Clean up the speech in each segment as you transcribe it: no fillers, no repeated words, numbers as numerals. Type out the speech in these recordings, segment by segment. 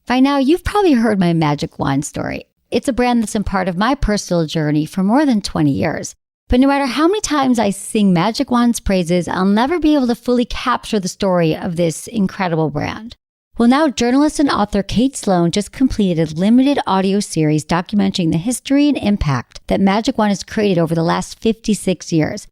By now, you've probably heard my magic wand story. It's a brand that's been part of my personal journey for more than 20 years. But no matter how many times I sing Magic Wand's praises, I'll never be able to fully capture the story of this incredible brand. Well, now journalist and author Kate Sloan just completed a limited audio series documenting the history and impact that Magic Wand has created over the last 56 years.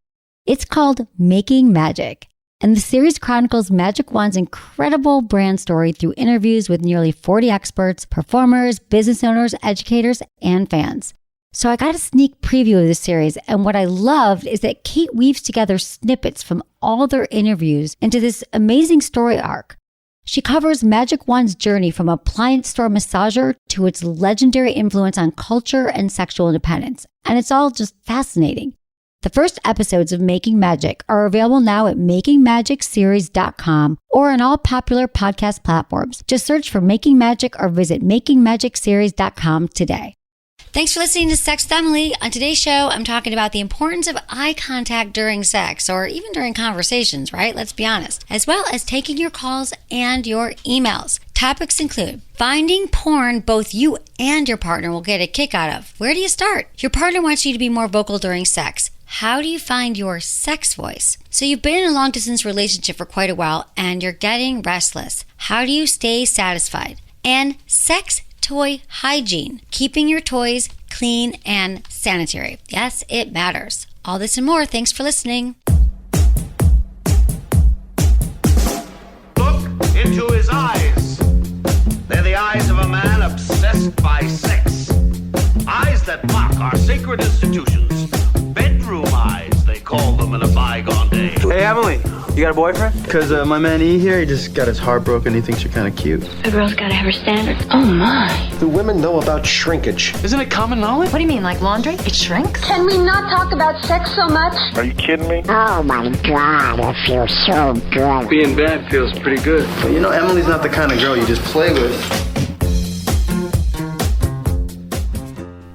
It's called Making Magic. And the series chronicles Magic Wand's incredible brand story through interviews with nearly 40 experts, performers, business owners, educators, and fans. So I got a sneak preview of this series, and what I loved is that Kate weaves together snippets from all their interviews into this amazing story arc. She covers Magic Wand's journey from appliance store massager to its legendary influence on culture and sexual independence, and it's all just fascinating. The first episodes of Making Magic are available now at makingmagicseries.com or on all popular podcast platforms. Just search for Making Magic or visit makingmagicseries.com today. Thanks for listening to Sex with Emily. On today's show, I'm talking about the importance of eye contact during sex, or even during conversations, right? Let's be honest. As well as taking your calls and your emails. Topics include finding porn both you and your partner will get a kick out of. Where do you start? Your partner wants you to be more vocal during sex. How do you find your sex voice? So you've been in a long-distance relationship for quite a while and you're getting restless. How do you stay satisfied? And sex toy hygiene, keeping your toys clean and sanitary. Yes, it matters. All this and more. Thanks for listening. Look into his eyes. They're the eyes of a man obsessed by sex. Eyes that mock our sacred institutions. Bedroom eyes, they call them in a bygone day. Hey, Emily, you got a boyfriend? Because my man E here, he just got his heart broken. He thinks you're kind of cute. A girl's got to have her standards. Oh, my. Do women know about shrinkage? Isn't it common knowledge? What do you mean, like laundry? It shrinks? Can we not talk about sex so much? Are you kidding me? Oh my God, it feels so good. Being bad feels pretty good. But you know, Emily's not the kind of girl you just play with.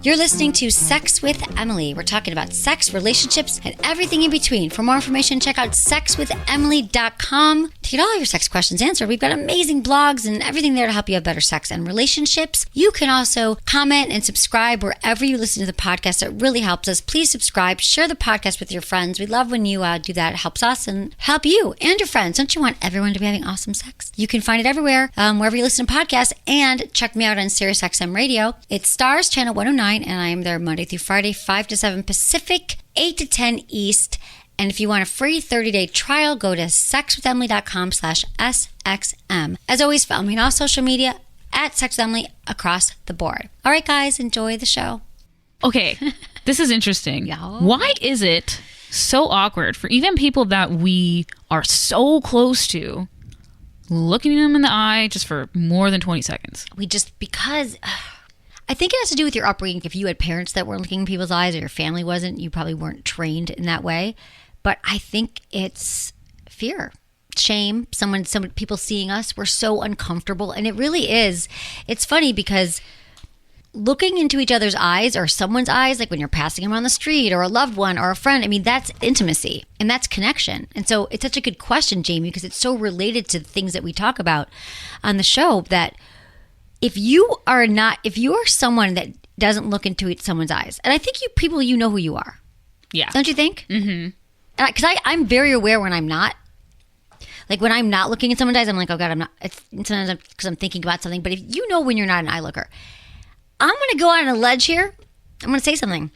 You're listening to Sex with Emily. We're talking about sex, relationships, and everything in between. For more information, check out sexwithemily.com to get all your sex questions answered. We've got amazing blogs and everything there to help you have better sex and relationships. You can also comment and subscribe wherever you listen to the podcast. It really helps us. Please subscribe. Share the podcast with your friends. We love when you do that. It helps us and help you and your friends. Don't you want everyone to be having awesome sex? You can find it everywhere, wherever you listen to podcasts, and check me out on SiriusXM Radio. It's Stars Channel 109. And I am there Monday through Friday, 5 to 7 Pacific, 8 to 10 East. And if you want a free 30-day trial, go to sexwithemily.com/SXM. As always, follow me on all social media at Sex with Emily across the board. All right, guys, enjoy the show. Okay, this is interesting. Yeah. Why is it so awkward for even people that we are so close to looking them in the eye just for more than 20 seconds? Because I think it has to do with your upbringing. If you had parents that weren't looking in people's eyes or your family wasn't, you probably weren't trained in that way. But I think it's fear, shame, some people seeing us. We're so uncomfortable. And it really is. It's funny because looking into each other's eyes or someone's eyes, like when you're passing them on the street or a loved one or a friend, I mean, that's intimacy and that's connection. And so it's such a good question, Jamie, because it's so related to the things that we talk about on the show that if you are someone that doesn't look into someone's eyes, and I think you know who you are. Yeah. Don't you think? Mm-hmm. Because I'm very aware when I'm not. Like when I'm not looking at someone's eyes, I'm like, oh God, I'm not. It's sometimes because I'm thinking about something. But if you know when you're not an eye looker, I'm going to go on a ledge here. I'm going to say something.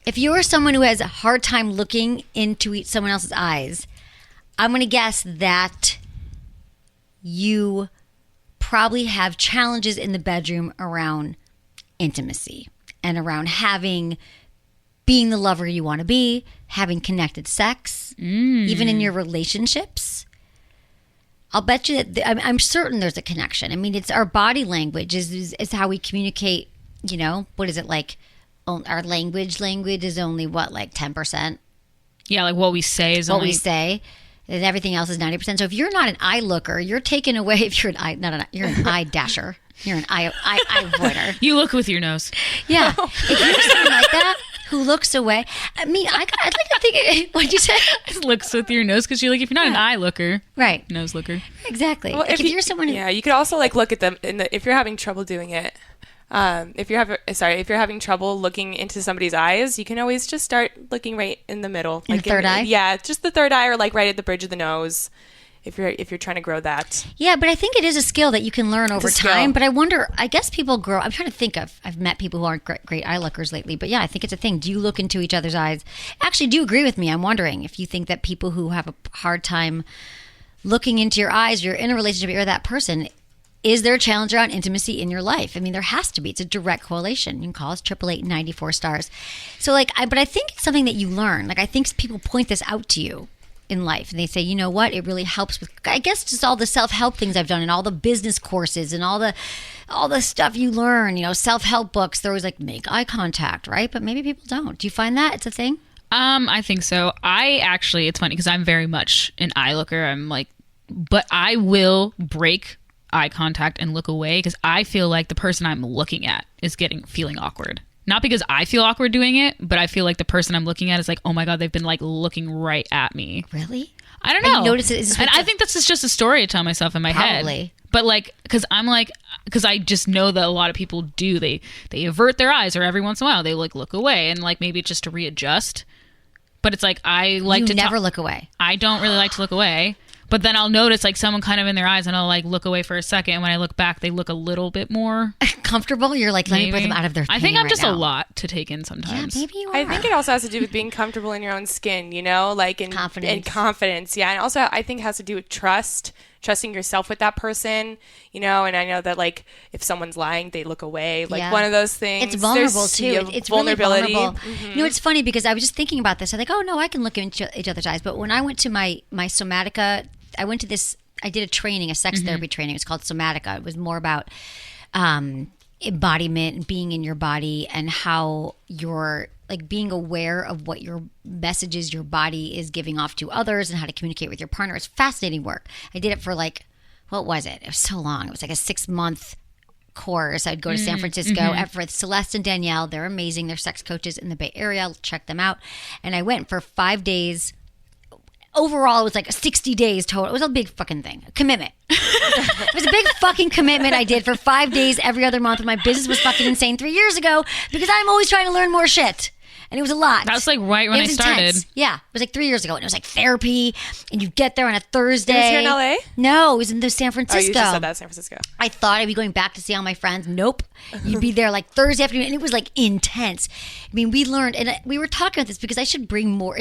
If you're someone who has a hard time looking into someone else's eyes, I'm going to guess that you probably have challenges in the bedroom around intimacy and around being the lover you want to be, having connected sex, even in your relationships. I'll bet you that I'm certain there's a connection. I mean, it's our body language is how we communicate. You know, what is it like? Our language is only what, like 10%? Yeah, like what we say is what only... we say. And everything else is 90%. So if you're not an eye looker, you're taken away. If you're you're an eye dasher. You're an eye avoider. You look with your nose. Yeah. If you're something like that, who looks away. I mean, I'd like to think. What'd you say? Looks with your nose because you're like, if you're not an eye looker, Right. nose looker. Exactly. Well, like if you're someone who, yeah, you could also like look at them if you're having trouble doing it. If you're having trouble looking into somebody's eyes, you can always just start looking right in the middle, in like the third eye. Yeah, just the third eye, or like right at the bridge of the nose. If you're trying to grow that. Yeah, but I think it is a skill that you can learn over skill. time. But I wonder, I guess people grow. I'm trying to think of. I've met people who aren't great eye lookers lately, but yeah, I think it's a thing. Do you look into each other's eyes? Actually, do you agree with me? I'm wondering if you think that people who have a hard time looking into your eyes, you're in a relationship, you're that person. Is there a challenge around intimacy in your life? I mean, there has to be. It's a direct correlation. You can call us 888-94 stars. So but I think it's something that you learn. Like I think people point this out to you in life, and they say, you know what, it really helps with, I guess, just all the self-help things I've done and all the business courses and all the stuff you learn, self-help books. They're always like, make eye contact, right? But maybe people don't. Do you find that it's a thing? I think so. It's funny because I'm very much an eye looker. I'm like, but I will break eye contact and look away because I feel like the person I'm looking at is feeling awkward. Not because I feel awkward doing it, but I feel like the person I'm looking at is like, oh my God, they've been like looking right at me. Really? I don't know. You notice it? And I think that's just a story I tell myself in my head. But like, because I just know that a lot of people do. They avert their eyes, or every once in a while they like look away, and like maybe it's just to readjust. But it's like you never look away. I don't really like to look away. But then I'll notice like someone kind of in their eyes, and I'll like look away for a second. And when I look back, they look a little bit more comfortable. You're like, let me put them out of their pain. I think I'm right just now. a lot to take in sometimes. Yeah, maybe you are. I think it also has to do with being comfortable in your own skin, like in confidence. And confidence. Yeah. And also I think it has to do with trusting yourself with that person, and I know that like if someone's lying, they look away. Like one of those things. It's vulnerable too. It's vulnerability. Really vulnerable. Mm-hmm. It's funny because I was just thinking about this. I'm like, oh no, I can look into each other's eyes. But when I went to my Somatica, I went to this, I did a training, a sex therapy training. It was called Somatica. It was more about embodiment and being in your body and how you're like being aware of what your messages your body is giving off to others and how to communicate with your partner. It's fascinating work. I did it for like, what was it? It was so long. It was like a 6-month course. I'd go to San Francisco for Celeste and Danielle. They're amazing. They're sex coaches in the Bay Area. I'll check them out. And I went for 5 days. Overall, it was like 60 days total. It was a big fucking thing. A commitment. It was a big fucking commitment I did for 5 days every other month. My business was fucking insane 3 years ago because I'm always trying to learn more shit. And it was a lot. That was like right when I started. Intense. Yeah. It was like 3 years ago. And it was like therapy. And you get there on a Thursday. It was here in LA? No, it was in San Francisco. Oh, you just said that, San Francisco. I thought I'd be going back to see all my friends. Nope. You'd be there like Thursday afternoon. And it was like intense. I mean, we learned, and we were talking about this because I should bring more.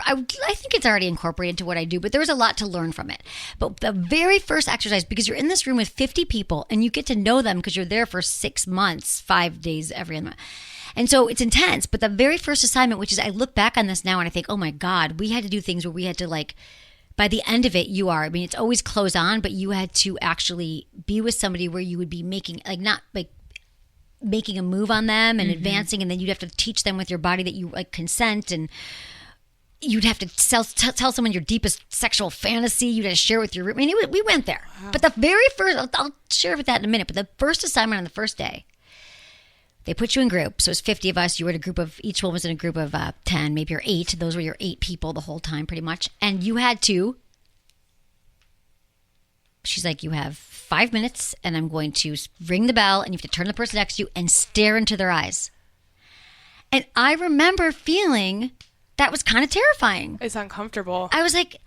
I think it's already incorporated into what I do, but there was a lot to learn from it. But the very first exercise, because you're in this room with 50 people and you get to know them because you're there for 6 months, 5 days every month. And so it's intense. But the very first assignment, which is, I look back on this now and I think, oh my God, we had to do things where we had to like, by the end of it, it's always close on, but you had to actually be with somebody where you would be making, like not like making a move on them and advancing. And then you'd have to teach them with your body that you like consent, and you'd have to tell someone your deepest sexual fantasy. You'd have to share with your room. I mean, we went there. Wow. But the very first, I'll share with that in a minute, but the first assignment on the first day, they put you in groups. So it was 50 of us. You were in a group of, each one was in a group of 10, maybe or 8. Those were your 8 people the whole time pretty much. And you had to, she's like, you have 5 minutes and I'm going to ring the bell and you have to turn to the person next to you and stare into their eyes. And I remember feeling that was kind of terrifying. It's uncomfortable. I was like,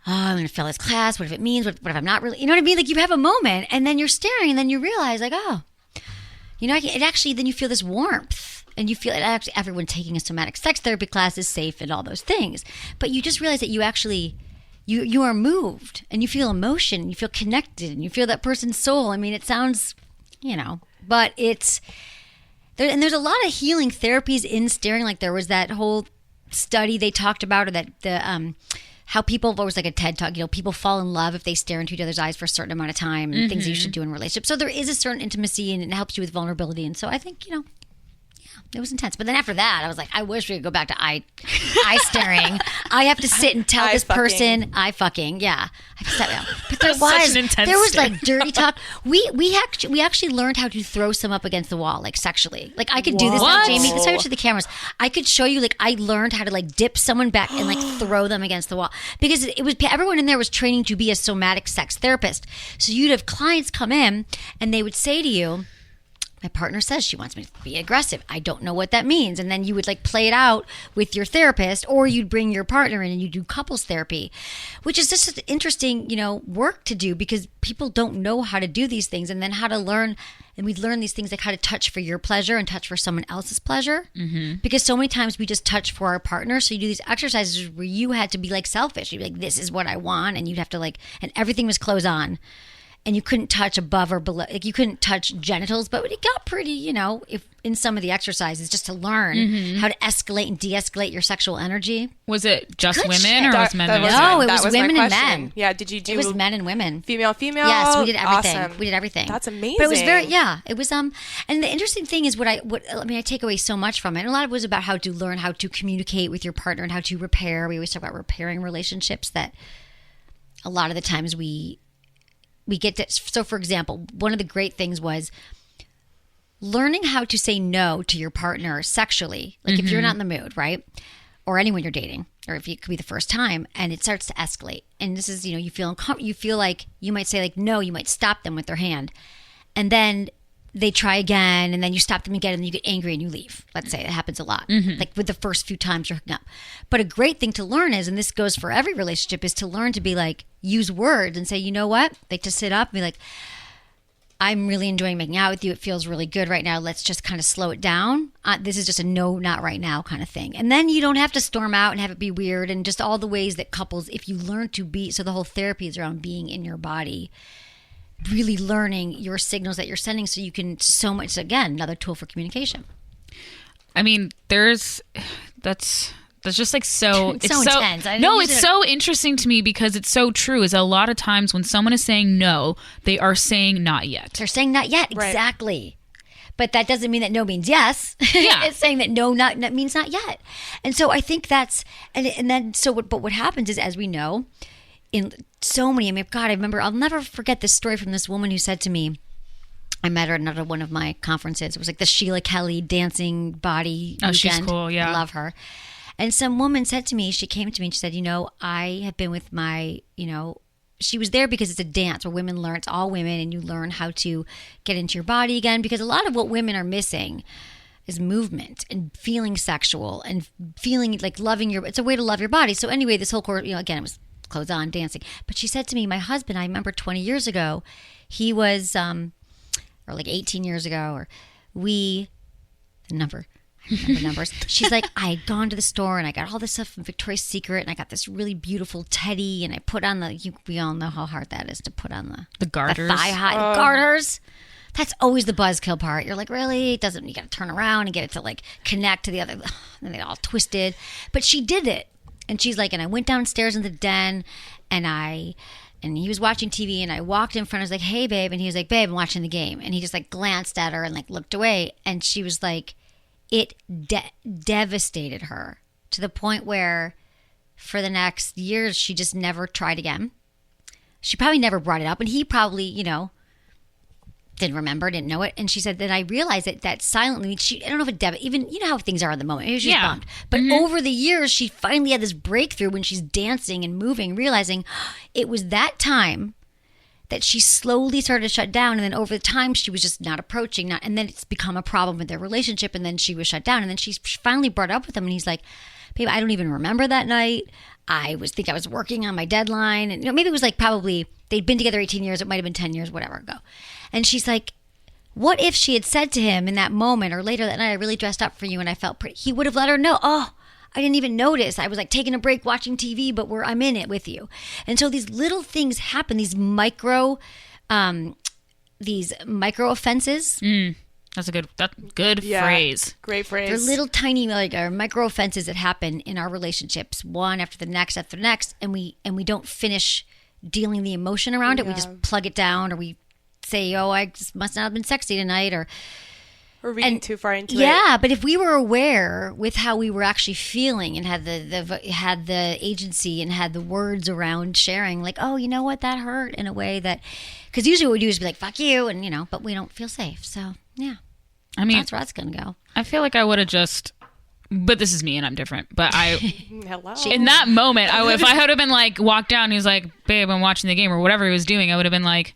oh, I'm going to fail this class. What if it means? What if I'm not really? You know what I mean? Like you have a moment and then you're staring and then you realize like, oh, it actually, then you feel this warmth and you feel it. Actually, everyone taking a somatic sex therapy class is safe and all those things. But you just realize that you actually, you are moved and you feel emotion and you feel connected and you feel that person's soul. I mean, it sounds, but it's, and there's a lot of healing therapies in staring. Like there was that whole study they talked about, or that how people, there was like a TED talk, people fall in love if they stare into each other's eyes for a certain amount of time, and things that you should do in relationships. So there is a certain intimacy and it helps you with vulnerability. And so I think, it was intense. But then after that, I was like, I wish we could go back to eye staring. I have to sit and tell this person eye fucking. Yeah, I sat down. But there was like dirty talk. We actually learned how to throw some up against the wall, like sexually. Like I could do this now, Jamie. Let's show it to the cameras. I could show you, like, I learned how to like dip someone back and like throw them against the wall, because it was everyone in there was training to be a somatic sex therapist. So you'd have clients come in and they would say to you, my partner says she wants me to be aggressive. I don't know what that means. And then you would like play it out with your therapist, or you'd bring your partner in and you do couples therapy, which is just interesting, work to do, because people don't know how to do these things, and then how to learn. And we'd learn these things, like how to touch for your pleasure and touch for someone else's pleasure. Mm-hmm. Because so many times we just touch for our partner. So you do these exercises where you had to be like selfish. You'd be like, this is what I want. And you'd have to like, and everything was clothes on. And you couldn't touch above or below, like you couldn't touch genitals, but it got pretty, if in some of the exercises, just to learn how to escalate and de-escalate your sexual energy. Was it just women, or was men and women? No, it was women and men. Yeah, did you do? It was men and women. Female. Yes, we did everything. Awesome. We did everything. That's amazing. But it was it was and the interesting thing is I take away so much from it. And a lot of it was about how to learn how to communicate with your partner and how to repair. We always talk about repairing relationships, that a lot of the times we get to. So for example, one of the great things was learning how to say no to your partner sexually. Like if you're not in the mood, right? Or anyone you're dating, or if it could be the first time, and it starts to escalate. And this is, you feel uncomfortable. You feel like you might say like no, you might stop them with their hand. And then they try again, and then you stop them again, and you get angry and you leave. Let's say it happens a lot, like with the first few times you're hooking up. But a great thing to learn is, and this goes for every relationship, is to learn to be like, use words and say, you know what? Like to sit up and be like, I'm really enjoying making out with you. It feels really good right now. Let's just kind of slow it down. This is just a no, not right now kind of thing. And then you don't have to storm out and have it be weird, and just all the ways that couples, if you learn to be, so the whole therapy is around being in your body, really learning your signals that you're sending, so you can so much, again, another tool for communication. I mean, that's just like so it's so intense. It's so interesting to me, because it's so true. Is a lot of times when someone is saying no, they are saying not yet. They're saying not yet. Right. Exactly. But that doesn't mean that no means yes. Yeah. It's saying that no means not yet. And so I think that's, and then, so what happens is, as we know, in so many, God, I remember, I'll never forget this story from this woman who said to me, I met her at another one of my conferences. It was like the Sheila Kelly dancing body weekend. She's cool, yeah. I love her. And some woman said to me, she came to me and she said, I have been with my, she was there because it's a dance where women learn, it's all women, and you learn how to get into your body again, because a lot of what women are missing is movement and feeling sexual and feeling like it's a way to love your body. So anyway, this whole course, again, it was clothes on, dancing. But she said to me, my husband, I remember 20 years ago, he was, or like 18 years ago, or the number, I remember numbers. She's like, I had gone to the store and I got all this stuff from Victoria's Secret, and I got this really beautiful teddy, and I put on we all know how hard that is to put on the garters. The thigh high garters. That's always the buzzkill part. You're like, really? It doesn't, you got to turn around and get it to like connect to the other, and they all twisted. But she did it. And she's like, and I went downstairs in the den, and he was watching TV, and I walked in front. I was like, hey, babe. And he was like, babe, I'm watching the game. And he just like glanced at her and like looked away. And she was like, it devastated her to the point where for the next years, she just never tried again. She probably never brought it up. And he probably, didn't remember, didn't know it. And she said that I realized that silently, I don't know if it even, how things are in the moment. Maybe she's bummed. But over the years, she finally had this breakthrough when she's dancing and moving, realizing it was that time that she slowly started to shut down. And then over the time, she was just not approaching, and then it's become a problem with their relationship. And then she was shut down. And then she finally brought it up with him. And he's like, babe, I don't even remember that night. I was working on my deadline. And maybe it was like probably they'd been together 18 years. It might have been 10 years, whatever ago. And she's like, what if she had said to him in that moment or later that night, I really dressed up for you and I felt pretty. He would have let her know, oh, I didn't even notice. I was like taking a break watching TV, but I'm in it with you. And so these little things happen, these micro offenses. That's a good phrase. Great phrase. They're little tiny micro offenses that happen in our relationships, one after the next, and we don't finish dealing the emotion around it. We just plug it down, or we say, oh, I just must not have been sexy tonight, or Or reading too far into it. Yeah, but if we were aware with how we were actually feeling and had the agency and had the words around sharing, like, oh, you know what, that hurt in a way that, because usually what we do is be like, fuck you, and but we don't feel safe. So yeah, I mean, that's where that's gonna go. I feel like I would have just, but this is me and I'm different. But Hello. in that moment, if I would have been like, walked down, and he was like, babe, I'm watching the game or whatever he was doing, I would have been like,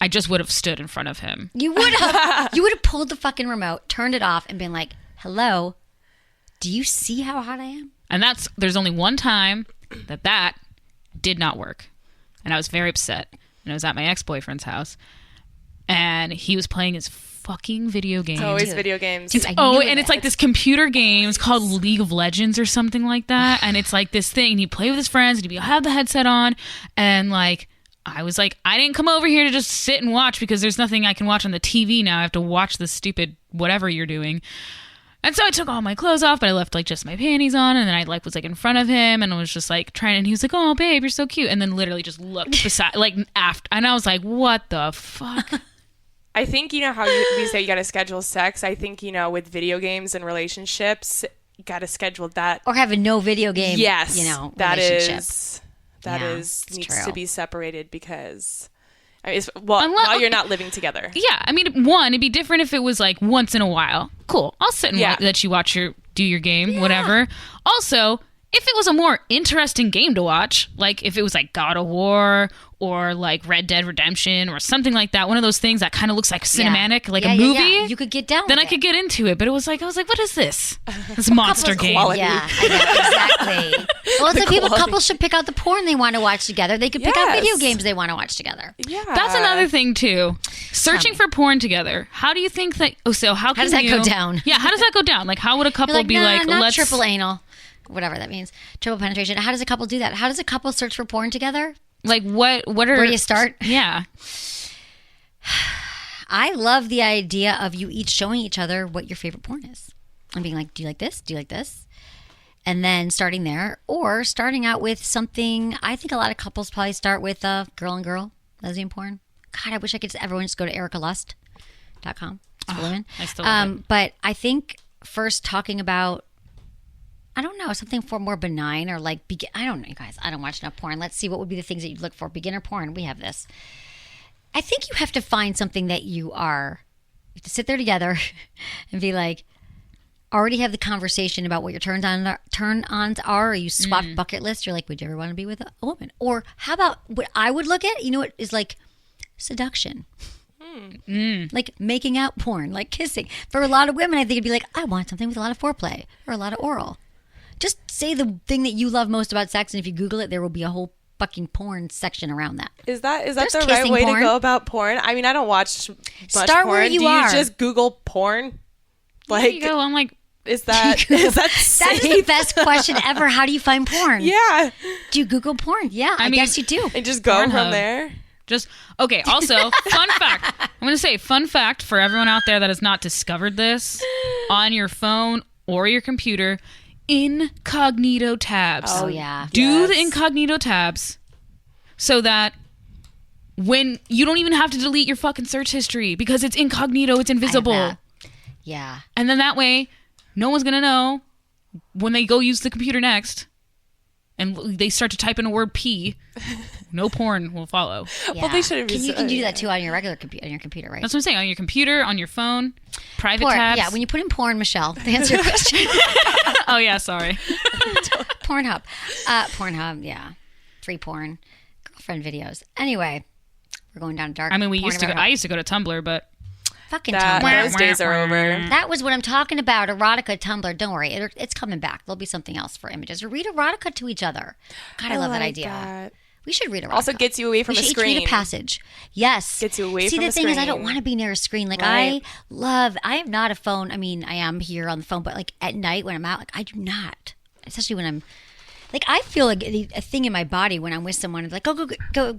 I just would have stood in front of him. You would have. You would have pulled the fucking remote, turned it off, and been like, hello, do you see how hot I am? And there's only one time that did not work. And I was very upset. And I was at my ex-boyfriend's house. And he was playing his fucking video game. It's always video games. Dude, and it's like this computer game. It's called League of Legends or something like that. And it's like this thing. And he'd play with his friends. And he'd have the headset on. And like, I was like, I didn't come over here to just sit and watch because there's nothing I can watch on the TV now. I have to watch this stupid whatever you're doing. And so I took all my clothes off, but I left like just my panties on. And then I was like in front of him and was just like trying. And he was like, oh, babe, you're so cute. And then literally just looked beside, like after. And I was like, what the fuck? I think, how we say you got to schedule sex. I think, with video games and relationships, you got to schedule that. Or have a no video game, yes, that relationship. Needs true. to be separated because, while you're not living together. Yeah, I mean, it'd be different if it was like once in a while. Cool, I'll sit and let you do your game, whatever. Also, if it was a more interesting game to watch, like if it was like God of War or like Red Dead Redemption or something like that, one of those things that kind of looks like cinematic, like a movie. Yeah. You could get down then with I could get into it. But it was like, I was like, what is this? This monster game. Quality. Yeah, exactly. Well, it's like couples should pick out the porn they want to watch together. They could pick out video games they want to watch together. Yeah. That's another thing too. Searching for porn together. How do you think that? Oh, so how does that go down? Yeah, how does that go down? Like, how would a couple be nah, like, not let's triple anal, whatever that means, triple penetration. How does a couple do that? How does a couple search for porn together? Like what are where do you start? Yeah. I love the idea of you each showing each other what your favorite porn is. And being like, do you like this? Do you like this? And then starting there, or starting out with something. I think a lot of couples probably start with girl and girl lesbian porn. God, I wish I could everyone just go to ericalust.com. It's for women. I still love it. But I think first talking about, I don't know, something for more benign or like, I don't know, you guys. I don't watch enough porn. Let's see what would be the things that you'd look for. Beginner porn, we have this. I think you have to find something that you have to sit there together and be like, already have the conversation about what your turn-ons are, or you swap bucket list. You're like, would you ever want to be with a woman? Or how about what I would look at, what is like seduction. Like making out porn, like kissing. For a lot of women, I think it'd be like, I want something with a lot of foreplay or a lot of oral. Just say the thing that you love most about sex, and if you Google it, there will be a whole fucking porn section around that. Is that There's the right way porn. to go about porn? I mean, I don't watch much Start porn. where you Do are. you just Google porn? There you go. I'm like, is that safe? That is the best question ever. How do you find porn? Yeah. Do you Google porn? Yeah, I guess you do. And just go Pornhub. from there. Okay, also, fun fact. I'm going to say fun fact for everyone out there that has not discovered this. On your phone or your computer, incognito tabs. Oh, yeah. Do the incognito tabs so that when you don't even have to delete your fucking search history because it's incognito, it's invisible. Yeah. And then that way, no one's going to know when they go use the computer next and they start to type in a word P, no porn will follow. Yeah. Well, they shouldn't be. You can do that too on your regular on your computer, right? That's what I'm saying. On your computer, on your phone, private Porn. tabs. Yeah, when you put in porn, Michelle, to answer your question. Oh, yeah, sorry. Pornhub. Pornhub, yeah. Free porn. Girlfriend videos. Anyway, we're going down dark. I mean, porn I used to go to Tumblr, but fucking Tumblr. Those days are over. That was what I'm talking about. Erotica Tumblr. Don't worry. It's coming back. There'll be something else for images. Or read erotica to each other. God, I love that idea. That. We should read erotica. Also gets you away from we a should screen. Each read a passage. Yes. Gets you away See, from the a thing is, I don't screen. want to be near a screen. Like, Right. I am not a phone. I mean, I am here on the phone, but like at night when I'm out, like I do not. Especially when I'm, like, I feel like a thing in my body when I'm with someone. Like, go.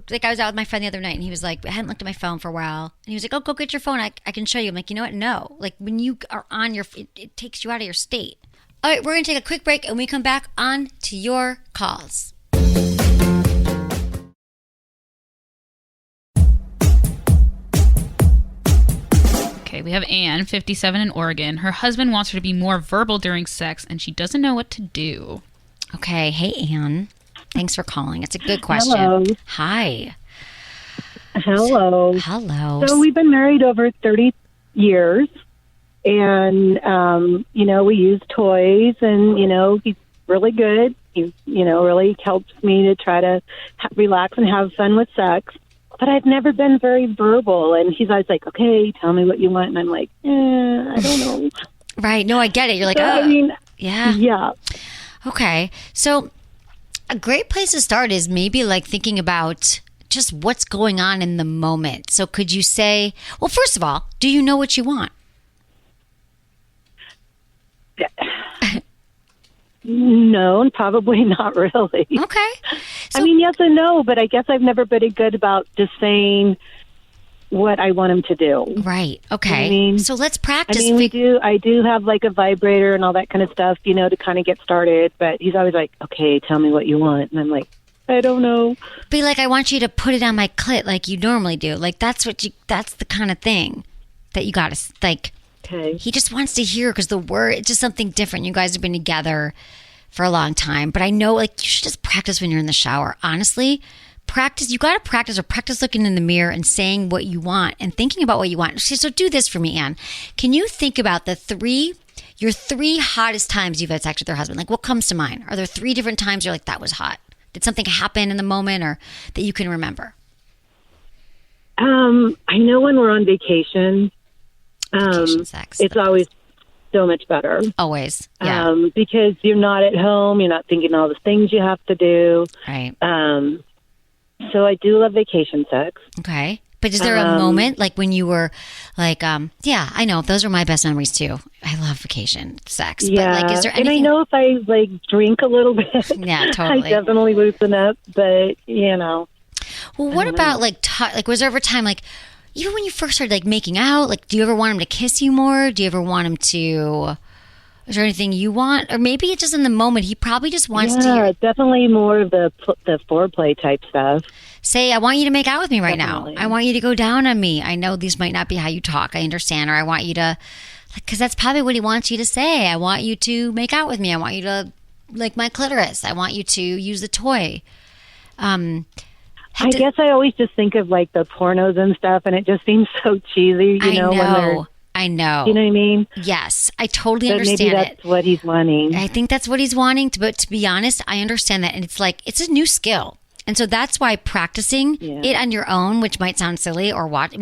Like, I was out with my friend the other night, and he was like, I hadn't looked at my phone for a while. And he was like, go get your phone. I can show you. I'm like, you know what? No. Like, when you are on your, it takes you out of your state. All right, we're going to take a quick break, and when we come back, on to your calls. Okay, we have Anne, 57, in Oregon. Her husband wants her to be more verbal during sex, and she doesn't know what to do. Okay. Hey, Anne. Thanks for calling. It's a good question. Hello. Hi. Hello. Hello. So we've been married over 30 years, and, we use toys, and, he's really good. He, really helps me to try to relax and have fun with sex. But I've never been very verbal, and he's always like, okay, tell me what you want. And I'm like, I don't know. Right. No, I get it. You're like, yeah. Yeah. Okay. So a great place to start is maybe like thinking about just what's going on in the moment. So could you say, well, first of all, do you know what you want? No, probably not really. Okay. So, yes and no, but I guess I've never been good about just saying what I want him to do. Right. Okay. You know what I mean? So let's practice. I do have like a vibrator and all that kind of stuff, to kind of get started, but he's always like, okay, tell me what you want. And I'm like, I don't know. Be like, I want you to put it on my clit like you normally do. Like that's the kind of thing that you got to like. Okay. He just wants to hear because the word, it's just something different. You guys have been together for a long time, but I know like you should just practice when you're in the shower. Honestly, practice. You got to practice looking in the mirror and saying what you want and thinking about what you want. So do this for me, Anne. Can you think about your three hottest times you've had sex with your husband? Like what comes to mind? Are there 3 different times you're like, that was hot? Did something happen in the moment or that you can remember? I know when we're on vacation, sex. It's always so much better. Always. Yeah. Because you're not at home, you're not thinking all the things you have to do. Right. So I do love vacation sex. Okay. But is there a moment like when you were like, yeah, I know those are my best memories too. I love vacation sex. Yeah. But like, is there anything? And I know if I like drink a little bit, yeah, totally. I definitely loosen up, but Well, what about like, was there ever a time like, even when you first started like making out, like, do you ever want him to kiss you more? Do you ever want him to, is there anything you want? Or maybe it's just in the moment, he probably just wants to. Yeah, definitely more of the foreplay type stuff. Say, I want you to make out with me right now. I want you to go down on me. I know these might not be how you talk. I understand. Or I want you to, because that's probably what he wants you to say. I want you to make out with me. I want you to lick my clitoris. I want you to use the toy. I guess I always just think of like the pornos and stuff, and it just seems so cheesy, I know. when they're, I know. You know what I mean? Yes, I totally but understand maybe that's what he's wanting. I think that's what he's wanting, but to be honest, I understand that. And it's like, it's a new skill. And so that's why practicing it on your own, which might sound silly or what,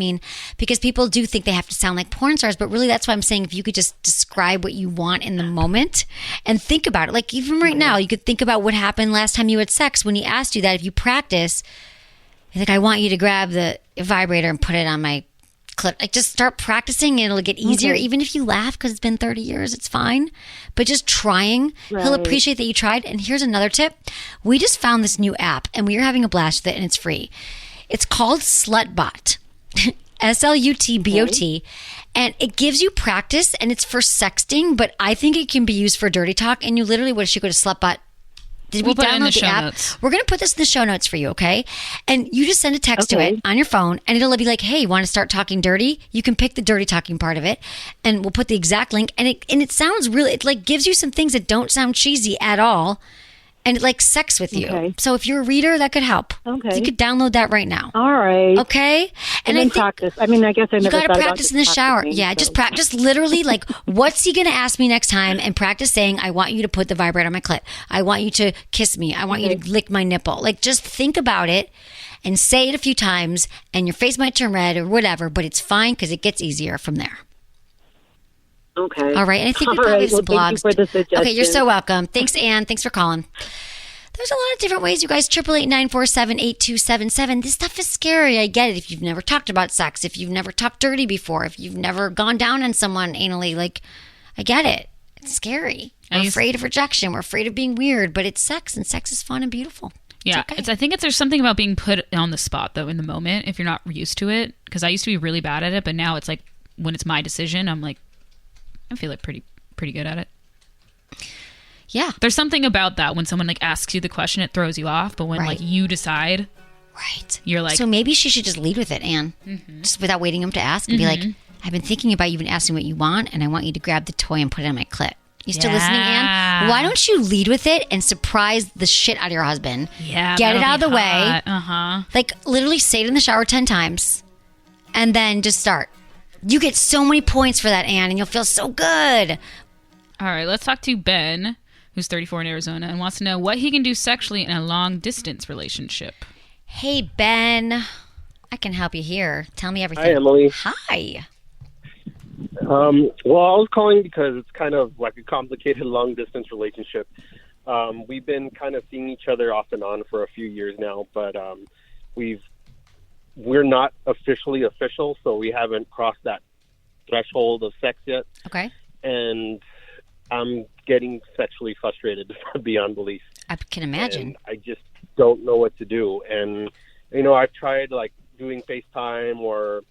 because people do think they have to sound like porn stars, but really that's why I'm saying if you could just describe what you want in the moment and think about it. Like even right now, you could think about what happened last time you had sex when he asked you that. If you practice, like, I want you to grab the vibrator and put it on my clip. Like, just start practicing and it'll get easier. Even if you laugh because it's been 30 years, it's fine. But just trying, he'll appreciate that you tried. And here's another tip. We just found this new app and we are having a blast with it and it's free. It's called Slutbot. SLUTBOT. And it gives you practice and it's for sexting, but I think it can be used for dirty talk. And you literally, what should go to Slutbot? Did we download the app? We're going to put this in the show notes for you, okay? And you just send a text to it on your phone, and it'll be like, hey, you want to start talking dirty? You can pick the dirty talking part of it, and we'll put the exact link. And it sounds really, it like gives you some things that don't sound cheesy at all, and it like sex with you. Okay. So if you're a reader, that could help. Okay. You could download that right now. All right. Okay? And then practice. I guess I never thought about. You got to practice in the shower. Yeah, just practice literally like, what's he going to ask me next time? And practice saying, I want you to put the vibrator on my clit. I want you to kiss me. I want you to lick my nipple. Like, just think about it and say it a few times, and your face might turn red or whatever, but it's fine because it gets easier from there. Okay. All right. And I think we probably have some blogs. Thank you for the suggestion. Okay, you're so welcome. Thanks, Anne. Thanks for calling. There's a lot of different ways, you guys. 888-947-8277. This stuff is scary. I get it. If you've never talked about sex, if you've never talked dirty before, if you've never gone down on someone anally, like, I get it. It's scary. We're afraid of rejection. We're afraid of being weird, but it's sex, and sex is fun and beautiful. Yeah, I think there's something about being put on the spot, though, in the moment, if you're not used to it. Because I used to be really bad at it, but now it's like, when it's my decision, I'm like, I feel like pretty good at it. Yeah. There's something about that when someone like asks you the question, it throws you off. But when like you decide, right, you're like. So maybe she should just lead with it, Anne. Just without waiting him to ask and be like, I've been thinking about you and asking what you want, and I want you to grab the toy and put it on my clit. You still listening, Anne? Why don't you lead with it and surprise the shit out of your husband? Yeah, get it out of the way. Uh-huh. Like, literally say it in the shower 10 times, and then just start. You get so many points for that, Anne, and you'll feel so good. All right, let's talk to Ben, who's 34 in Arizona, and wants to know what he can do sexually in a long-distance relationship. Hey, Ben. I can help you here. Tell me everything. Hi, Emily. Hi. Well, I was calling because it's kind of like a complicated long-distance relationship. We've been kind of seeing each other off and on for a few years now, but we're not officially official, so we haven't crossed that threshold of sex yet. Okay. And I'm getting sexually frustrated beyond belief. I can imagine. And I just don't know what to do. And, you know, I've tried, like, doing FaceTime or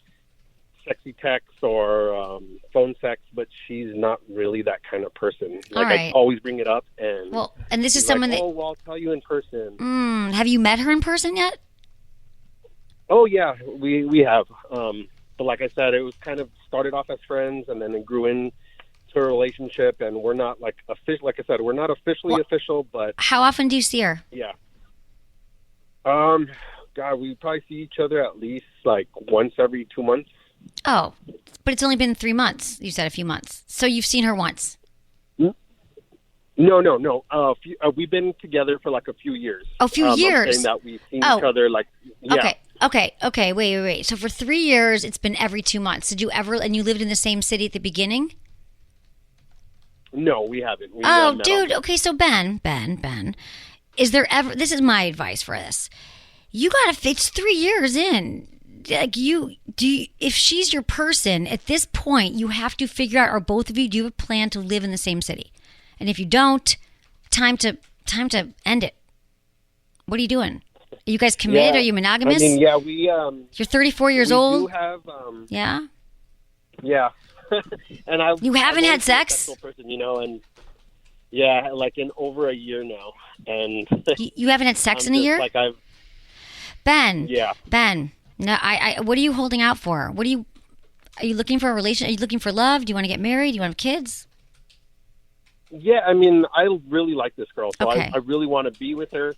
sexy text or phone sex, but she's not really that kind of person. Like, I always bring it up, and this is someone that. Oh, well, I'll tell you in person. Have you met her in person yet? Oh yeah, we have. But like I said, it was kind of started off as friends, and then it grew into a relationship, and we're not like official. Like I said, we're not officially official, but how often do you see her? Yeah. God, we probably see each other at least like once every 2 months. Oh, but it's only been 3 months. You said a few months. So you've seen her once? No. We've been together for like a few years. A few years? I'm saying that we've seen each other like, yeah. Okay. Wait. So for 3 years, it's been every 2 months. Did you ever, and you lived in the same city at the beginning? No, we haven't. Dude. Okay, so Ben, is there ever, this is my advice for this. You gotta, it's 3 years in. Like if she's your person, at this point, you have to figure out, are both of you, do you have a plan to live in the same city? And if you don't, time to end it. What are you doing? Are you guys committed? Are you monogamous? I mean, yeah, we. You're 34 years old. We do have. Yeah. Yeah. And You haven't had sex? Sexual person, you know, and yeah, like in over a year now, and you haven't had sex in a year? Like I've. Ben. Yeah. Ben. No, what are you holding out for? Are you looking for a relation? Are you looking for love? Do you want to get married? Do you want to have kids? Yeah, I mean, I really like this girl, so okay. I really want to be with her.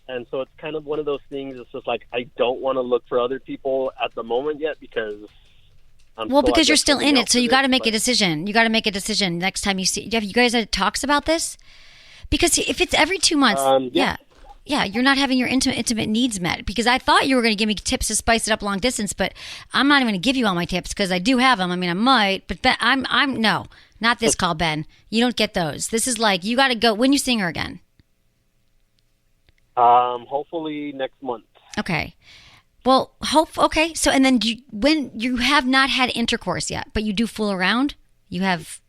And so it's kind of one of those things. It's just like I don't want to look for other people at the moment yet because because you're still in it. So you got to make a decision. You got to make a decision next time you see. Have you guys had talks about this? Because if it's every 2 months, yeah, you're not having your intimate needs met. Because I thought you were going to give me tips to spice it up long distance, but I'm not even going to give you all my tips because I do have them. I mean, I might, but Ben, I'm no, not this call, Ben. You don't get those. This is like you got to go. When you seeing her again? Hopefully next month. Okay. Well, okay. So, and then when you have not had intercourse yet, but you do fool around, you have.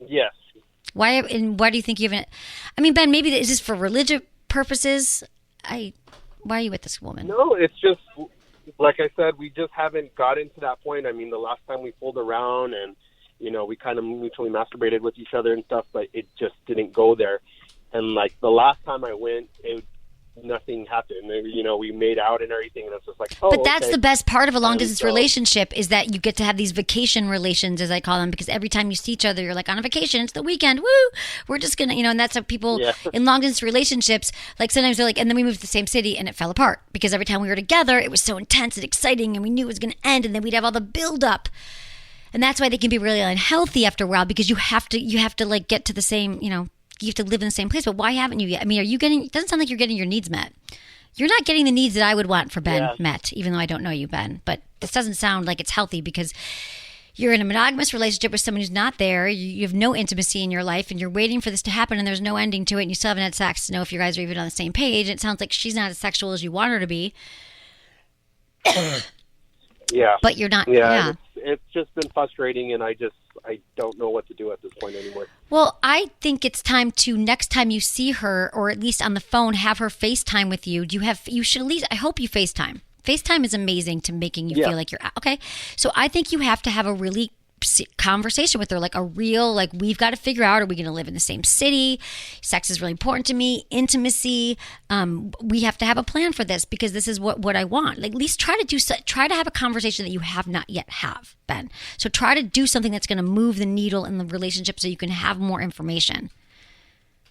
Yes. Why do you think you haven't? I mean, Ben, maybe is this for religious purposes? Why are you with this woman? No, it's just like I said, we just haven't gotten to that point. I mean, the last time we fooled around and you know we kind of mutually masturbated with each other and stuff, but it just didn't go there. And like the last time I went, nothing happened. You know, we made out and everything, and it's just like, oh. But that's the best part of a long distance relationship is that you get to have these vacation relations, as I call them, because every time you see each other, you're like on a vacation. It's the weekend. Woo! We're just gonna, and that's how people in long distance relationships. Like sometimes they're like, and then we moved to the same city, and it fell apart because every time we were together, it was so intense and exciting, and we knew it was gonna end, and then we'd have all the build up. And that's why they can be really unhealthy after a while because you have to like get to the same, you have to live in the same place, but why haven't you yet? I mean, it doesn't sound like you're getting your needs met. You're not getting the needs that I would want for Ben met, even though I don't know you, Ben. But this doesn't sound like it's healthy because you're in a monogamous relationship with someone who's not there. You have no intimacy in your life, and you're waiting for this to happen, and there's no ending to it, and you still haven't had sex to know if you guys are even on the same page. It sounds like she's not as sexual as you want her to be. Yeah. But you're not. Yeah. It's just been frustrating, and I don't know what to do at this point anymore. Well, I think it's time to, next time you see her, or at least on the phone, have her FaceTime with you. You should at least, I hope you FaceTime. FaceTime is amazing to making you feel like you're, okay? So I think you have to have a really conversation with her, like a real, like, we've got to figure out, are we going to live in the same city? Sex is really important to me. Intimacy. We have to have a plan for this because this is what I want. Like, at least try to have a conversation that you have not yet have, Ben. So try to do something that's going to move the needle in the relationship so you can have more information.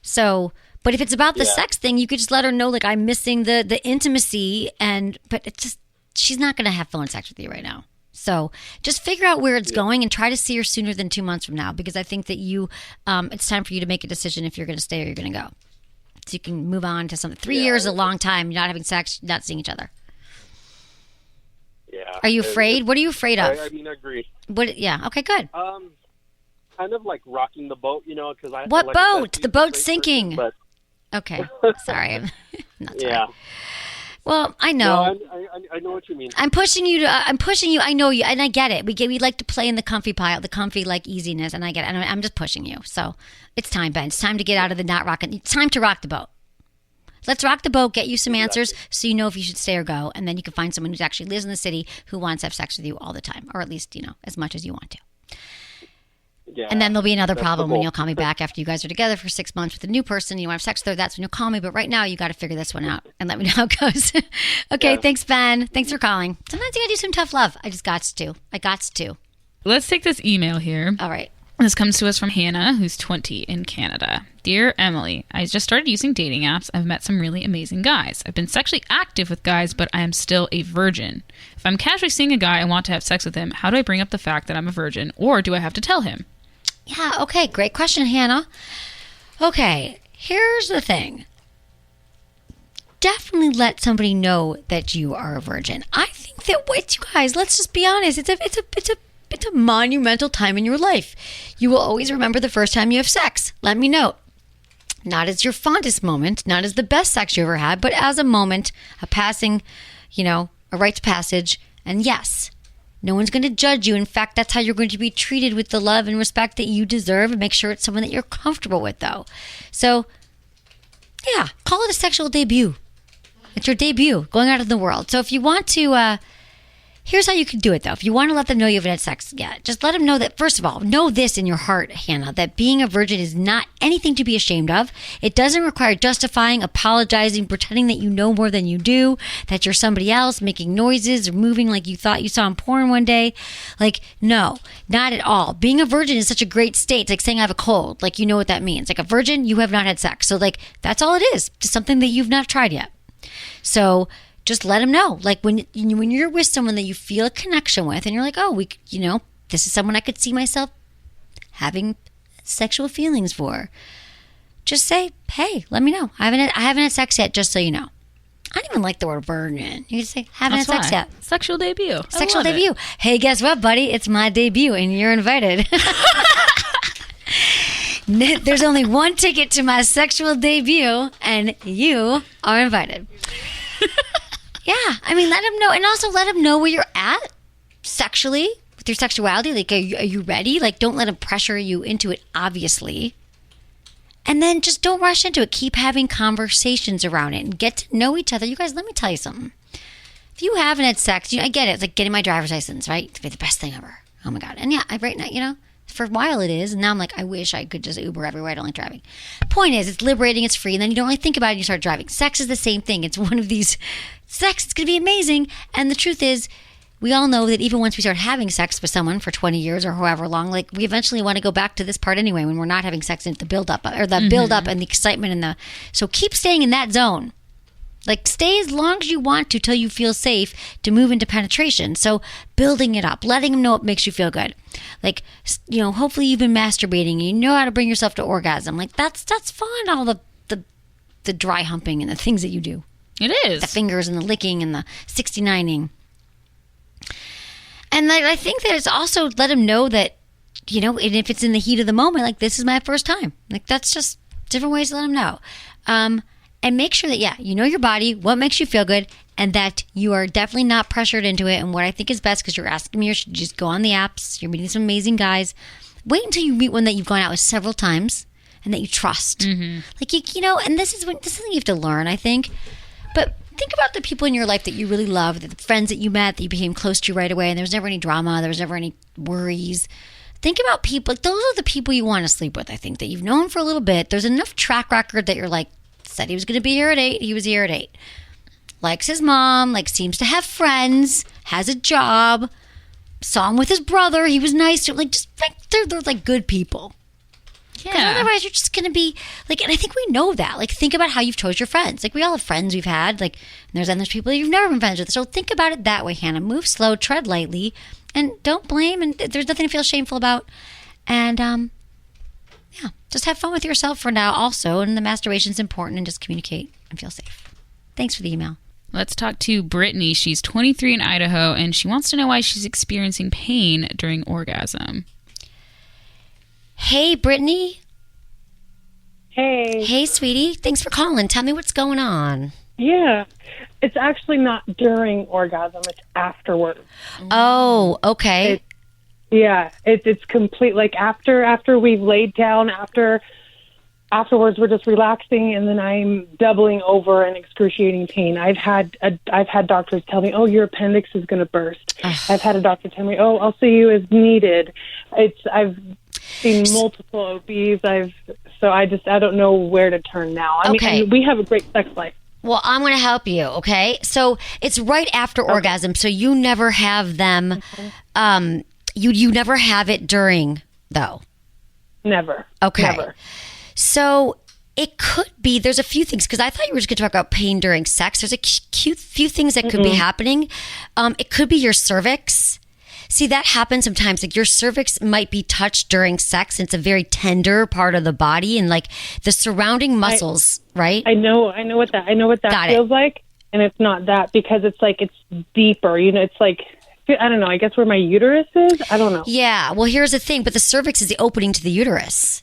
So, but if it's about the sex thing, you could just let her know, like, I'm missing the intimacy, but it's just, she's not going to have phone sex with you right now. So just figure out where it's going and try to see her sooner than 2 months from now, because I think that it's time for you to make a decision if you're going to stay or you're going to go. So you can move on to something. 3 years is a long time. You're not having sex, not seeing each other. Yeah. Are you afraid? What are you afraid of? I mean, I agree. Yeah. Okay, good. Kind of like rocking the boat, because What like boat? said, The boat's sinking. Person, okay. Sorry. I'm not sorry. Yeah. Well, I know. No, I know what you mean. I'm pushing you. I know you, and I get it. We like to play in the comfy pile, the comfy like easiness, and I get it. And I'm just pushing you. So it's time, Ben. It's time to get out of the not rocking. It's time to rock the boat. Let's rock the boat. Get you some answers so you know if you should stay or go, and then you can find someone who actually lives in the city who wants to have sex with you all the time, or at least as much as you want to. Yeah, and then there'll be another problem when you'll call me back after you guys are together for 6 months with a new person. You want to have sex with her, that's when you'll call me. But right now, you got to figure this one out and let me know how it goes. Okay, Thanks, Ben. Thanks for calling. Sometimes you got to do some tough love. I got to. Let's take this email here. All right. This comes to us from Hannah, who's 20 in Canada. Dear Emily, I just started using dating apps. I've met some really amazing guys. I've been sexually active with guys, but I am still a virgin. If I'm casually seeing a guy and want to have sex with him, how do I bring up the fact that I'm a virgin, or do I have to tell him? Yeah, okay. Great question, Hannah. Okay, here's the thing. Definitely let somebody know that you are a virgin. I think that, you guys, let's just be honest. It's a monumental time in your life. You will always remember the first time you have sex. Let me know. Not as your fondest moment, not as the best sex you ever had, but as a moment, a passing, a rite of passage. And yes, no one's going to judge you. In fact, that's how you're going to be treated, with the love and respect that you deserve, and make sure it's someone that you're comfortable with, though. So, yeah, call it a sexual debut. It's your debut, going out in the world. So if you want to, here's how you can do it, though. If you want to let them know you haven't had sex yet, just let them know that, first of all, know this in your heart, Hannah, that being a virgin is not anything to be ashamed of. It doesn't require justifying, apologizing, pretending that you know more than you do, that you're somebody else, making noises or moving like you thought you saw in porn one day. Like, no, not at all. Being a virgin is such a great state. It's like saying I have a cold. Like, you know what that means. Like, a virgin, you have not had sex. So, like, that's all it is. Just something that you've not tried yet. So just let them know. Like, when you're with someone that you feel a connection with, and you're like, oh, this is someone I could see myself having sexual feelings for. Just say, hey, let me know. I haven't had sex yet, just so you know. I don't even like the word virgin. You just say, haven't had sex yet. Sexual debut. Sexual debut. Hey, guess what, buddy? It's my debut, and you're invited. There's only one ticket to my sexual debut, and you are invited. Yeah, I mean, let them know. And also let them know where you're at sexually, with your sexuality. Like, are you ready? Like, don't let them pressure you into it, obviously. And then just don't rush into it. Keep having conversations around it and get to know each other. You guys, let me tell you something. If you haven't had sex, I get it. It's like getting my driver's license, right? It's the best thing ever. Oh, my God. And yeah, right now, for a while it is. And now I'm like, I wish I could just Uber everywhere. I don't like driving. Point is, it's liberating. It's free. And then you don't really think about it and you start driving. Sex is the same thing. It's one of these... Sex, it's going to be amazing. And the truth is, we all know that even once we start having sex with someone for 20 years or however long, like, we eventually want to go back to this part anyway, when we're not having sex, into the build up, or the build up and the excitement so keep staying in that zone. Like, stay as long as you want to till you feel safe to move into penetration. So building it up, letting them know it makes you feel good. Like, hopefully you've been masturbating and you know how to bring yourself to orgasm. Like, that's fun, all the dry humping and the things that you do. It is. The fingers and the licking and the 69ing. And I think that it's also let them know that, and if it's in the heat of the moment, like, this is my first time. Like, that's just different ways to let them know. And make sure that, you know your body, what makes you feel good, and that you are definitely not pressured into it. And what I think is best, because you're asking me, you should just go on the apps. You're meeting some amazing guys. Wait until you meet one that you've gone out with several times and that you trust. Mm-hmm. Like, and this is something you have to learn, I think. But think about the people in your life that you really love, the friends that you met, that you became close to right away, and there was never any drama, there was never any worries. think about people. Like, those are the people you want to sleep with, I think, that you've known for a little bit. There's enough track record that you're like, said he was going to be here at 8. He was here at 8. Likes his mom, like seems to have friends, has a job, saw him with his brother. He was nice to him. Like, just like, they're like good people. Yeah. Otherwise, you're just going to be like, and I think we know that. Like, think about how you've chose your friends. Like, we all have friends we've had. Like, and there's people you've never been friends with. So think about it that way, Hannah. Move slow, tread lightly, and don't blame. And there's nothing to feel shameful about. And yeah, just have fun with yourself for now, also. And the masturbation's important. And just communicate and feel safe. Thanks for the email. Let's talk to Brittany. She's 23 in Idaho, and she wants to know why she's experiencing pain during orgasm. Hey, Brittany. Hey. Hey, sweetie. Thanks for calling. Tell me what's going on. Yeah. It's actually not during orgasm. It's afterwards. Oh, okay. It's complete. Like after we've laid down, afterwards we're just relaxing, and then I'm doubling over in excruciating pain. I've had doctors tell me, "Oh, your appendix is going to burst." I've had a doctor tell me, "Oh, I'll see you as needed." I've seen multiple OBs. I don't know where to turn now. I mean, we have a great sex life. Well, I'm going to help you, okay? So it's right after orgasm, so you never have them, you never have it during, though? Never. Okay. Never. So it could be, there's a few things, because I thought you were just going to talk about pain during sex. There's a few things that could be happening. It could be your cervix. See, that happens sometimes. Like, your cervix might be touched during sex, and it's a very tender part of the body, and like the surrounding muscles, right? I know what that feels like, and it's not that, because it's like it's deeper. You know, it's like, I don't know. I guess where my uterus is. I don't know. Yeah. Well, here's the thing. But the cervix is the opening to the uterus.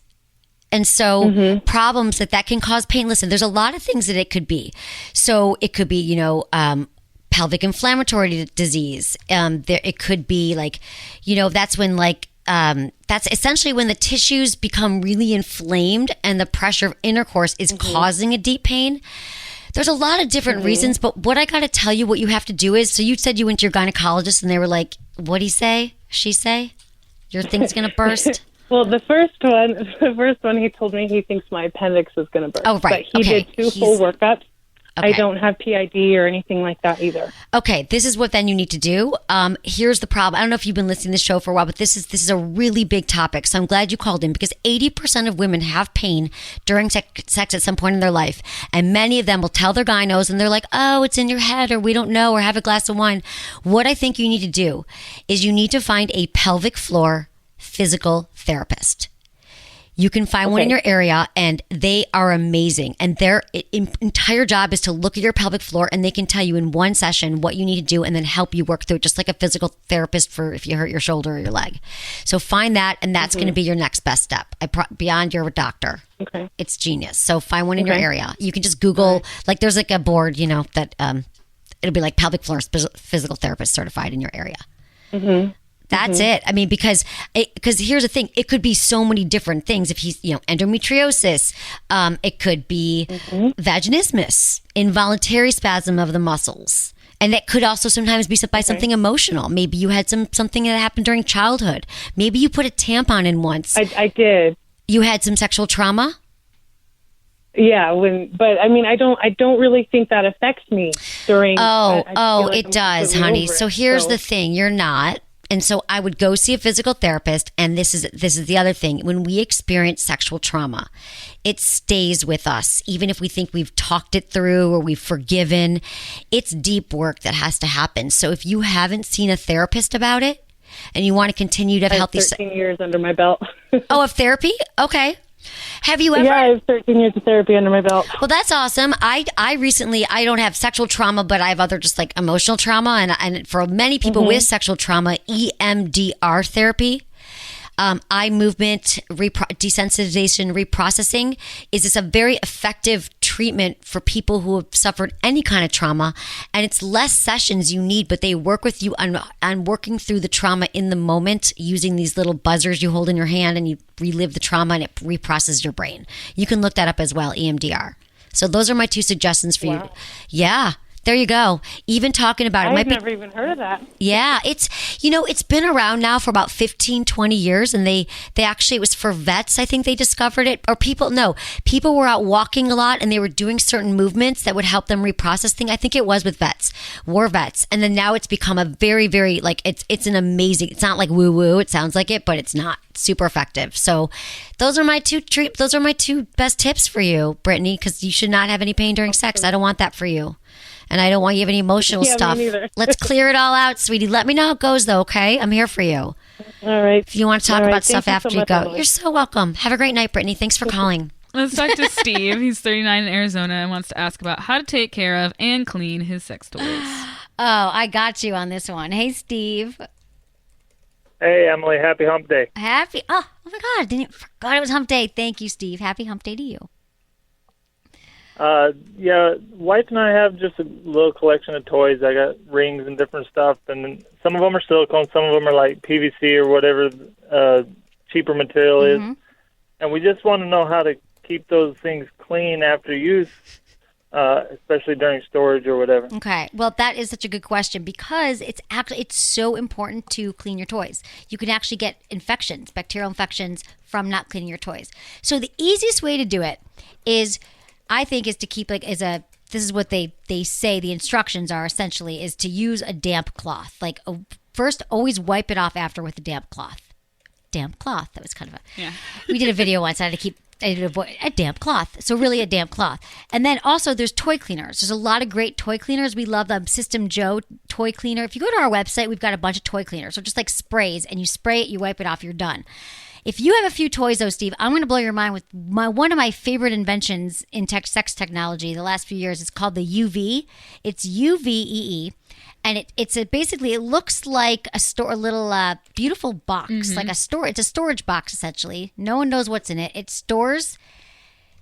And so problems that can cause pain. Listen, there's a lot of things that it could be. So it could be, pelvic inflammatory disease. It could be like, that's when that's essentially when the tissues become really inflamed and the pressure of intercourse is causing a deep pain. There's a lot of different reasons, but what I got to tell you, what you have to do is, so you said you went to your gynecologist and they were like, what'd he say? She say? Your thing's going to burst? Well, the first one, he told me he thinks my appendix is going to burst. Oh, right. But he did 2 full workups. Okay. I don't have PID or anything like that either. Okay, this is what then you need to do. Here's the problem. I don't know if you've been listening to the show for a while, but this is a really big topic. So I'm glad you called in, because 80% of women have pain during sex at some point in their life. And many of them will tell their gynos, and they're like, oh, it's in your head, or we don't know, or have a glass of wine. What I think you need to do is you need to find a pelvic floor physical therapist. You can find one in your area, and they are amazing. And their entire job is to look at your pelvic floor, and they can tell you in one session what you need to do and then help you work through it, just like a physical therapist for if you hurt your shoulder or your leg. So find that, and that's going to be your next best step beyond your doctor. Okay. It's genius. So find one in your area. You can just Google, like there's like a board, that it'll be like pelvic floor physical therapist certified in your area. That's it. I mean, because here's the thing. It could be so many different things. If he's, endometriosis, it could be vaginismus, involuntary spasm of the muscles. And that could also sometimes be by something emotional. Maybe you had something that happened during childhood. Maybe you put a tampon in once. I did. You had some sexual trauma? Yeah, but I mean, I don't really think that affects me during. It does, honey. So here's the thing. You're not. And so I would go see a physical therapist. And this is the other thing. When we experience sexual trauma, it stays with us. Even if we think we've talked it through or we've forgiven, it's deep work that has to happen. So if you haven't seen a therapist about it and you want to continue to have healthy... 13 years under my belt. Of therapy? Okay. Have you ever? Yeah, I have 13 years of therapy under my belt. Well, that's awesome. I recently, I don't have sexual trauma, but I have other just like emotional trauma. And for many people with sexual trauma, EMDR therapy, eye movement, desensitization, reprocessing is this a very effective treatment for people who have suffered any kind of trauma. And it's less sessions you need, but they work with you on working through the trauma in the moment using these little buzzers you hold in your hand, and you relive the trauma and it reprocesses your brain. You can look that up as well, EMDR. So those are my 2 suggestions for you. Yeah. There you go. Even talking about it I've never even heard of that. Yeah, it's been around now for about 15, 20 years, and they actually, it was for vets, I think they discovered it, or people were out walking a lot and they were doing certain movements that would help them reprocess things. I think it was with war vets. And then now it's become a very, very, like, it's an amazing, it's not like woo woo, it sounds like it, but it's not super effective. So those are my two best tips for you, Brittany, because you should not have any pain during sex. I don't want that for you. And I don't want you to have any emotional stuff. Me neither. Let's clear it all out, sweetie. Let me know how it goes, though, okay? I'm here for you. All right. If you want to talk about stuff after you go. Emily. You're so welcome. Have a great night, Brittany. Thanks for calling. Let's talk to Steve. He's 39 in Arizona and wants to ask about how to take care of and clean his sex toys. Oh, I got you on this one. Hey, Steve. Hey, Emily. Happy hump day. Oh my God. Forgot it was hump day. Thank you, Steve. Happy hump day to you. Yeah, wife and I have just a little collection of toys. I got rings and different stuff, and some of them are silicone, some of them are like PVC or whatever cheaper material is. And we just want to know how to keep those things clean after use, especially during storage or whatever. Okay. Well, that is such a good question because it's so important to clean your toys. You can actually get infections, bacterial infections from not cleaning your toys. So the easiest way to do it is to keep this is what they say the instructions are essentially is to use a damp cloth. Like first always wipe it off after with a damp cloth. Damp cloth. That was kind of we did a video once. I had to avoid a damp cloth. So really a damp cloth. And then also there's toy cleaners. There's a lot of great toy cleaners. We love the System Joe toy cleaner. If you go to our website, we've got a bunch of toy cleaners. So just like sprays and you spray it, you wipe it off, you're done. If you have a few toys, though, Steve, I'm going to blow your mind with one of my favorite inventions in sex technology the last few years. It's called the UV. It's UVEE, and it looks like a little beautiful box, like a store. It's a storage box essentially. No one knows what's in it. It stores,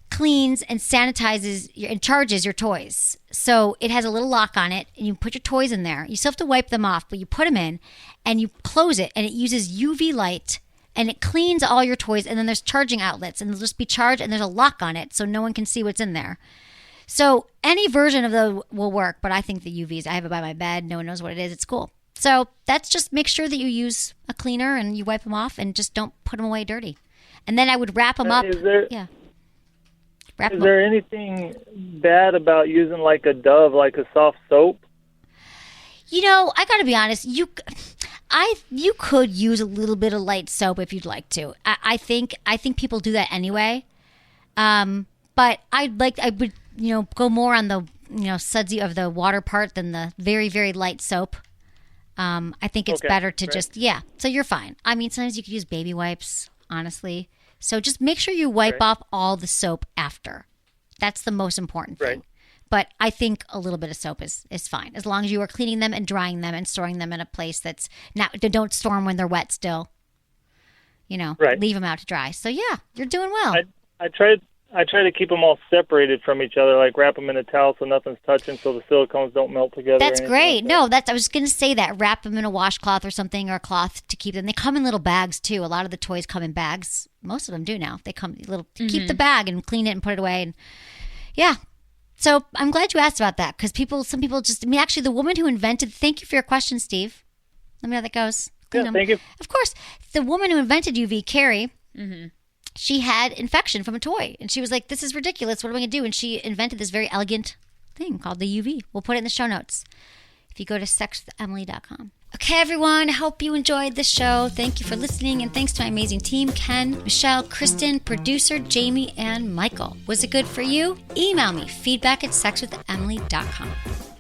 cleans, and sanitizes and charges your toys. So it has a little lock on it, and you put your toys in there. You still have to wipe them off, but you put them in, and you close it, and it uses UV light. And it cleans all your toys, and then there's charging outlets, and they'll just be charged, and there's a lock on it, so no one can see what's in there. So any version of those will work, but I think the UVs, I have it by my bed. No one knows what it is. It's cool. So that's just make sure that you use a cleaner, and you wipe them off, and just don't put them away dirty. And then I would wrap them up. Is there anything bad about using like a Dove, like a soft soap? I got to be honest. You could use a little bit of light soap if you'd like to. I think people do that anyway. But I would go more on the sudsy of the water part than the very, very light soap. I think it's better to just so you're fine. I mean, sometimes you could use baby wipes, honestly. So just make sure you wipe off all the soap after. That's the most important thing. Right. But I think a little bit of soap is fine as long as you are cleaning them and drying them and storing them in a place that's not. Don't store them when they're wet still. Leave them out to dry. So yeah, you're doing well. I try to keep them all separated from each other, like wrap them in a towel so nothing's touching, so the silicones don't melt together. That's great. Like I was going to say that. Wrap them in a washcloth or something, or a cloth to keep them. They come in little bags too. A lot of the toys come in bags. Most of them do now. They come little. Keep the bag and clean it and put it away. And yeah. So I'm glad you asked about that because some people actually the woman who invented, thank you for your question, Steve. Let me know how that goes. Thank you. Of course. The woman who invented UV, Carrie, she had infection from a toy and she was like, this is ridiculous. What am I going to do? And she invented this very elegant thing called the UV. We'll put it in the show notes if you go to sexwithemily.com. Okay, everyone. I hope you enjoyed the show. Thank you for listening. And thanks to my amazing team, Ken, Michelle, Kristen, producer, Jamie, and Michael. Was it good for you? Email me, feedback@sexwithemily.com.